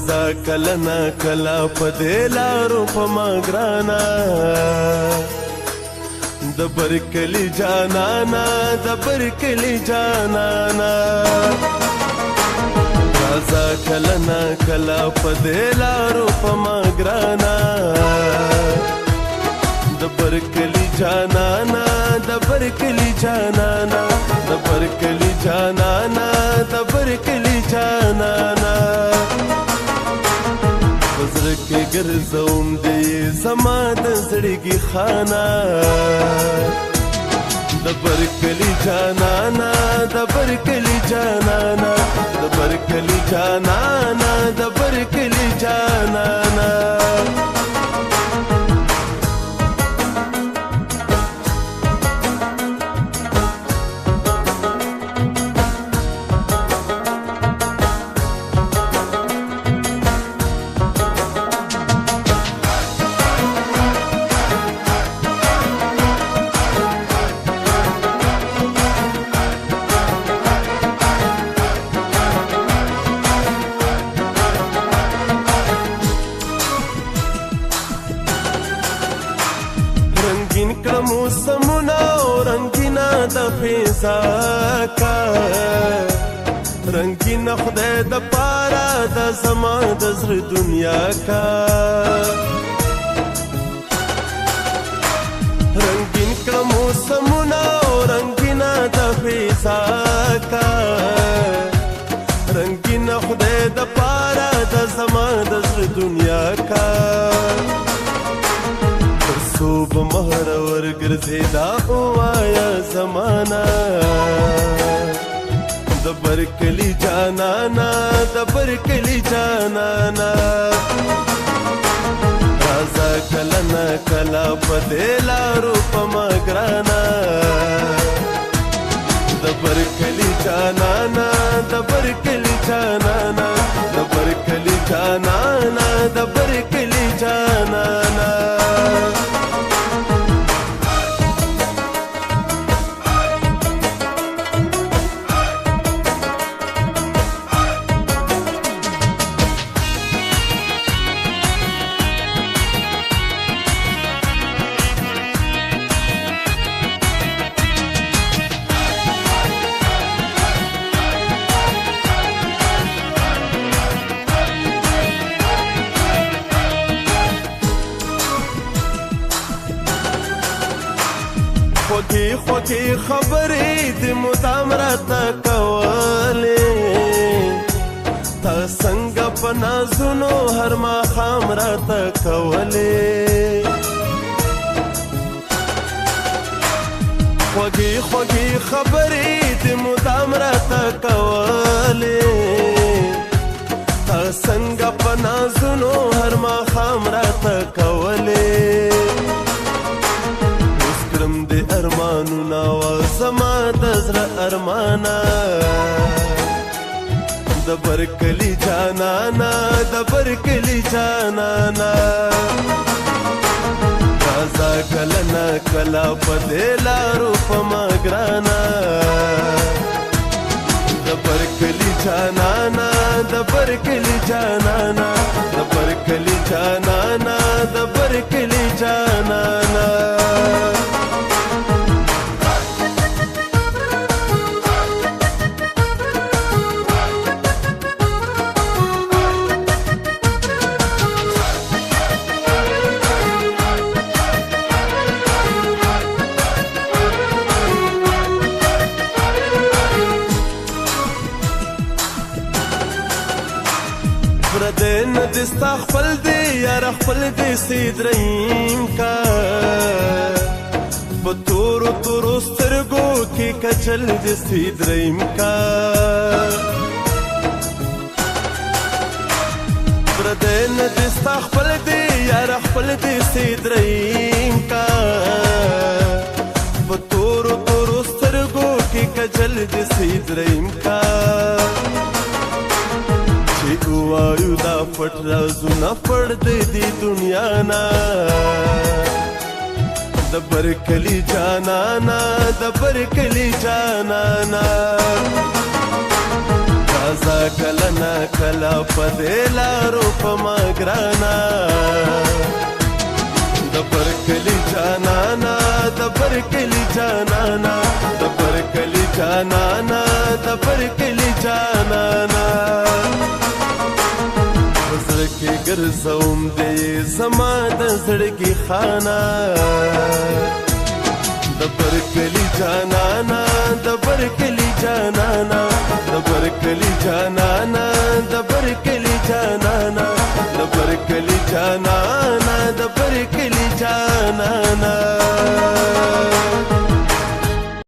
راځه کله نا کله په دې لارو په ما ګرانا د برکلي جانانا د برکلي جانانا راځه کله نا کله په دې لارو په ما ګرانا د برکلي جانانا د برکلي جانانا د برکلي جانانا د برکلي جانانا بزرګ کې ګرځوم دې زما د زړګي خانه د برکلي جانانا د برکلي جانانا د برکلي جانانا د برکلي جانانا موسمونه رنگینا د فضا کا رنگینا خدای د پاره د زما د زړه دنیا کا رنگین کړه موسمونه رنگینا د فضا کا رنگینا خدای د پاره د زما د زړه دنیا کا صوب مهر ورګرځیدا وایا زمانہ د برکلي جانانا د برکلي جانانا راځه کله نا کله په دې لارو په ما ګرانا د برکلي جانانا د برکلي جانانا د برکلي جانانا د برکلي جانانا خوږې خوږې خبرې دې مدام راته کولې تا څنګه په نازونو هر ماښام راته کولې خوږې خوږې خبرې دې مدام راته کولې تا څنګه په نازونو هر ماښام راته کولې ارمانونه و زما د زړه ارمانا د برکلي جانانا د برکلي جانانا راځه کله نا کله په دې لارو په ما ګرانا د برکلي جانانا د برکلي جانانا د برکلي جانانا د برکلي جانانا پردین دستا خپل دی یار خپل دی سیدریم کا بطورو تورو سترگو کی کچل دی سیدریم کا پردین دستا خپل دی یار خپل دی سیدریم کا بطورو تورو سترگو کی کچل دی سیدریم کا وایو دا پټ رازونه پړ دی دنیا نا د برکلي جانانا د برکلي جانانا رازا کلنا کلا پدیلارو پما گرانا دبر کلی جانانا دبر کلی جانانا دبر کلی جانانا دبر کلی جانانا زړه کې ګرځوم دې زما د زړګي خانه دبر کلی جانانا دبر کلی جانانا دبر کلی جانانا دبر کلی جانانا دبر کلی جانانا دبر کلی جانانا